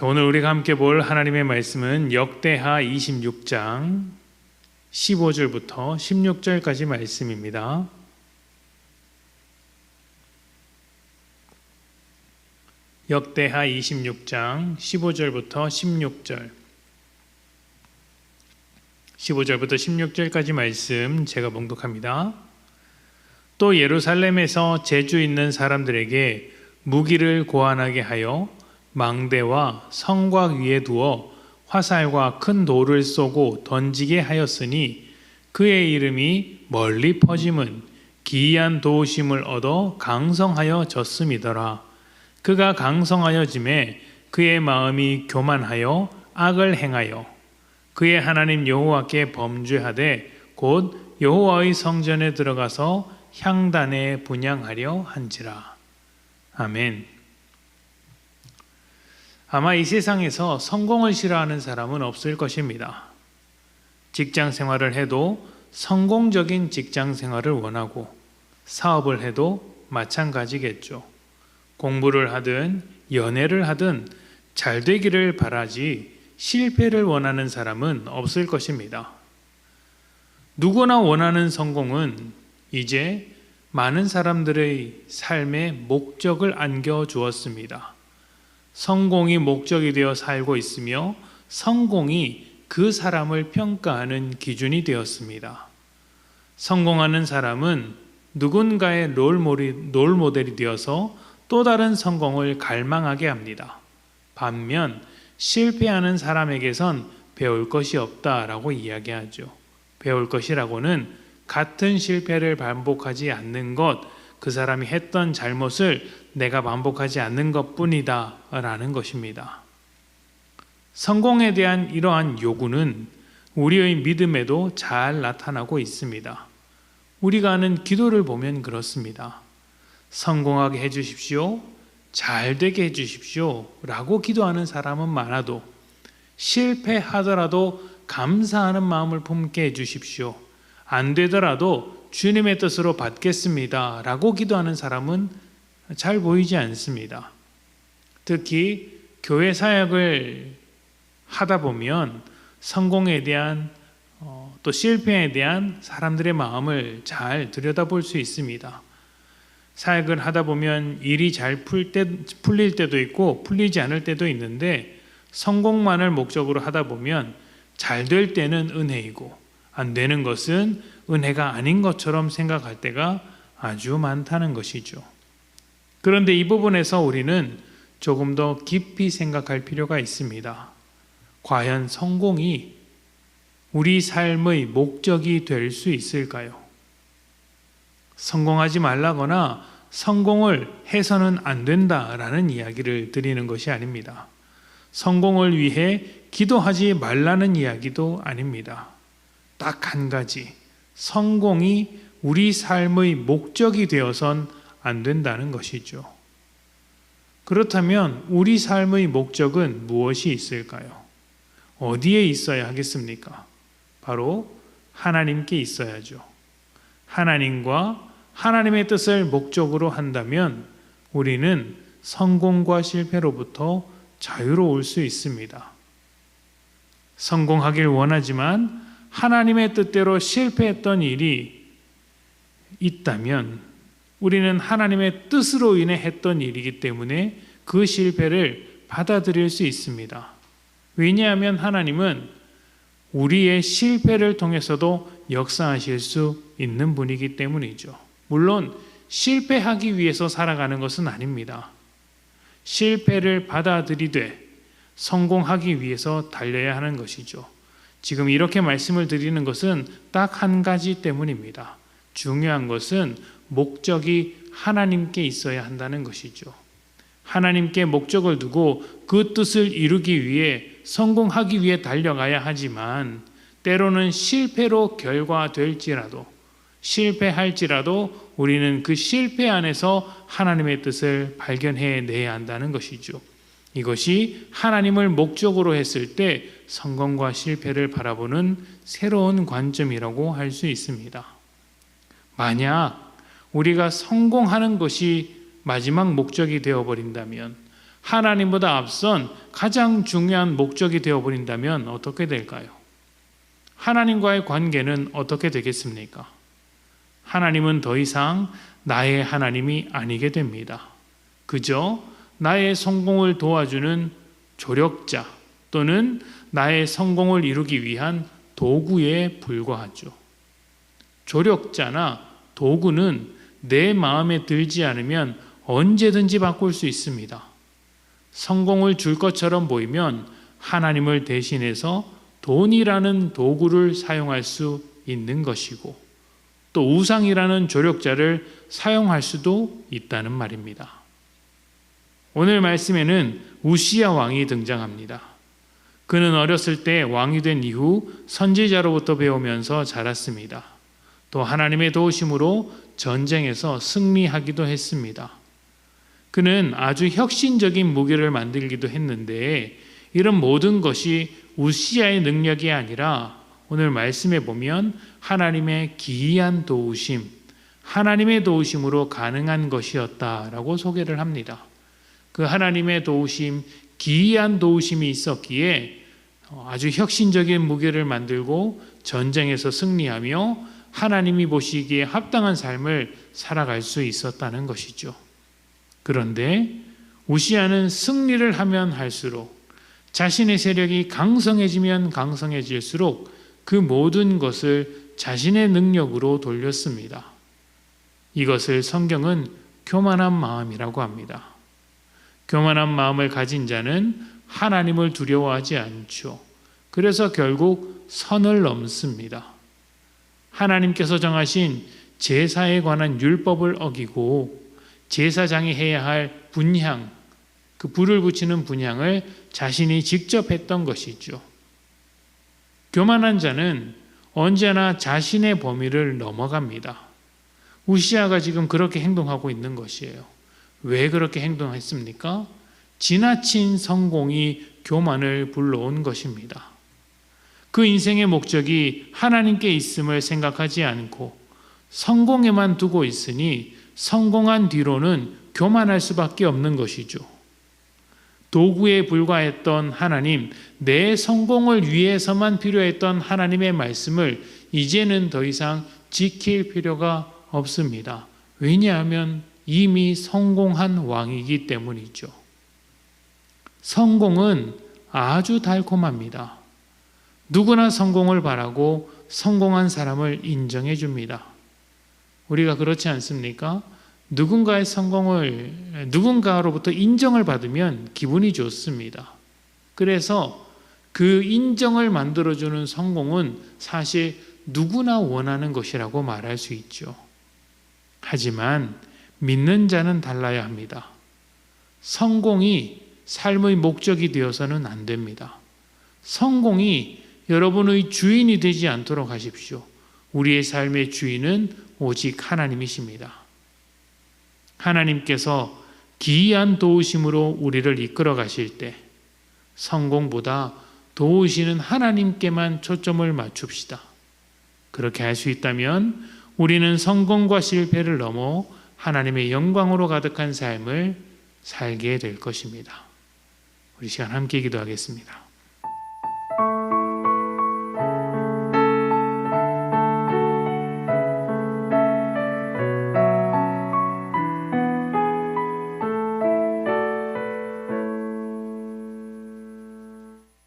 오늘 우리가 함께 볼 하나님의 말씀은 역대하 26장 15절부터 16절까지 말씀입니다. 역대하 26장 15절부터 16절 15절부터 16절까지 말씀 제가 봉독합니다. 또 예루살렘에서 재주 있는 사람들에게 무기를 고안하게 하여 망대와 성곽 위에 두어 화살과 큰 돌을 쏘고 던지게 하였으니 그의 이름이 멀리 퍼짐은 기이한 도우심을 얻어 강성하여 졌음이더라. 그가 강성하여 짐에 그의 마음이 교만하여 악을 행하여 그의 하나님 여호와께 범죄하되 곧 여호와의 성전에 들어가서 향단에 분향하려 한지라. 아멘. 아마 이 세상에서 성공을 싫어하는 사람은 없을 것입니다. 직장 생활을 해도 성공적인 직장 생활을 원하고 사업을 해도 마찬가지겠죠. 공부를 하든 연애를 하든 잘 되기를 바라지 실패를 원하는 사람은 없을 것입니다. 누구나 원하는 성공은 이제 많은 사람들의 삶에 목적을 안겨주었습니다. 성공이 목적이 되어 살고 있으며 성공이 그 사람을 평가하는 기준이 되었습니다. 성공하는 사람은 누군가의 롤모델이 되어서 또 다른 성공을 갈망하게 합니다. 반면 실패하는 사람에게선 배울 것이 없다라고 이야기하죠. 배울 것이라고는 같은 실패를 반복하지 않는 것, 그 사람이 했던 잘못을 내가 반복하지 않는 것뿐이다 라는 것입니다. 성공에 대한 이러한 요구는 우리의 믿음에도 잘 나타나고 있습니다. 우리가 하는 기도를 보면 그렇습니다. 성공하게 해주십시오, 잘 되게 해주십시오 라고 기도하는 사람은 많아도 실패하더라도 감사하는 마음을 품게 해주십시오, 안 되더라도 주님의 뜻으로 받겠습니다 라고 기도하는 사람은 잘 보이지 않습니다. 특히 교회 사역을 하다 보면 성공에 대한 또 실패에 대한 사람들의 마음을 잘 들여다볼 수 있습니다. 사역을 하다 보면 일이 잘 풀릴 때도 있고 풀리지 않을 때도 있는데 성공만을 목적으로 하다 보면 잘 될 때는 은혜이고 안 되는 것은 은혜가 아닌 것처럼 생각할 때가 아주 많다는 것이죠. 그런데 이 부분에서 우리는 조금 더 깊이 생각할 필요가 있습니다. 과연 성공이 우리 삶의 목적이 될 수 있을까요? 성공하지 말라거나 성공을 해서는 안 된다라는 이야기를 드리는 것이 아닙니다. 성공을 위해 기도하지 말라는 이야기도 아닙니다. 딱 한 가지, 성공이 우리 삶의 목적이 되어선 안 된다는 것이죠. 그렇다면 우리 삶의 목적은 무엇이 있을까요? 어디에 있어야 하겠습니까? 바로 하나님께 있어야죠. 하나님과 하나님의 뜻을 목적으로 한다면 우리는 성공과 실패로부터 자유로울 수 있습니다. 성공하길 원하지만 하나님의 뜻대로 실패했던 일이 있다면 우리는 하나님의 뜻으로 인해 했던 일이기 때문에 그 실패를 받아들일 수 있습니다. 왜냐하면 하나님은 우리의 실패를 통해서도 역사하실 수 있는 분이기 때문이죠. 물론 실패하기 위해서 살아가는 것은 아닙니다. 실패를 받아들이되 성공하기 위해서 달려야 하는 것이죠. 지금 이렇게 말씀을 드리는 것은 딱 한 가지 때문입니다. 중요한 것은 목적이 하나님께 있어야 한다는 것이죠. 하나님께 목적을 두고 그 뜻을 이루기 위해 성공하기 위해 달려가야 하지만 때로는 실패로 결과될지라도 실패할지라도 우리는 그 실패 안에서 하나님의 뜻을 발견해내야 한다는 것이죠. 이것이 하나님을 목적으로 했을 때 성공과 실패를 바라보는 새로운 관점이라고 할 수 있습니다. 만약 우리가 성공하는 것이 마지막 목적이 되어버린다면 하나님보다 앞선 가장 중요한 목적이 되어버린다면 어떻게 될까요? 하나님과의 관계는 어떻게 되겠습니까? 하나님은 더 이상 나의 하나님이 아니게 됩니다. 그저 나의 성공을 도와주는 조력자 또는 나의 성공을 이루기 위한 도구에 불과하죠. 조력자나 도구는 내 마음에 들지 않으면 언제든지 바꿀 수 있습니다. 성공을 줄 것처럼 보이면 하나님을 대신해서 돈이라는 도구를 사용할 수 있는 것이고 또 우상이라는 조력자를 사용할 수도 있다는 말입니다. 오늘 말씀에는 우시야 왕이 등장합니다. 그는 어렸을 때 왕이 된 이후 선지자로부터 배우면서 자랐습니다. 또 하나님의 도우심으로 전쟁에서 승리하기도 했습니다. 그는 아주 혁신적인 무기를 만들기도 했는데 이런 모든 것이 우시야의 능력이 아니라 오늘 말씀에 보면 하나님의 기이한 도우심, 하나님의 도우심으로 가능한 것이었다라고 소개를 합니다. 그 하나님의 도우심, 기이한 도우심이 있었기에 아주 혁신적인 무기를 만들고 전쟁에서 승리하며 하나님이 보시기에 합당한 삶을 살아갈 수 있었다는 것이죠. 그런데 우시야는 승리를 하면 할수록 자신의 세력이 강성해지면 강성해질수록 그 모든 것을 자신의 능력으로 돌렸습니다. 이것을 성경은 교만한 마음이라고 합니다. 교만한 마음을 가진 자는 하나님을 두려워하지 않죠. 그래서 결국 선을 넘습니다. 하나님께서 정하신 제사에 관한 율법을 어기고 제사장이 해야 할 분향, 그 불을 붙이는 분향을 자신이 직접 했던 것이죠. 교만한 자는 언제나 자신의 범위를 넘어갑니다. 우시야가 지금 그렇게 행동하고 있는 것이에요. 왜 그렇게 행동했습니까? 지나친 성공이 교만을 불러온 것입니다. 그 인생의 목적이 하나님께 있음을 생각하지 않고 성공에만 두고 있으니 성공한 뒤로는 교만할 수밖에 없는 것이죠. 도구에 불과했던 하나님, 내 성공을 위해서만 필요했던 하나님의 말씀을 이제는 더 이상 지킬 필요가 없습니다. 왜냐하면 이미 성공한 왕이기 때문이죠. 성공은 아주 달콤합니다. 누구나 성공을 바라고 성공한 사람을 인정해 줍니다. 우리가 그렇지 않습니까? 누군가의 성공을 누군가로부터 인정을 받으면 기분이 좋습니다. 그래서 그 인정을 만들어주는 성공은 사실 누구나 원하는 것이라고 말할 수 있죠. 하지만 믿는 자는 달라야 합니다. 성공이 삶의 목적이 되어서는 안 됩니다. 성공이 여러분의 주인이 되지 않도록 하십시오. 우리의 삶의 주인은 오직 하나님이십니다. 하나님께서 기이한 도우심으로 우리를 이끌어 가실 때 성공보다 도우시는 하나님께만 초점을 맞춥시다. 그렇게 할 수 있다면 우리는 성공과 실패를 넘어 하나님의 영광으로 가득한 삶을 살게 될 것입니다. 우리 시간 함께 기도하겠습니다.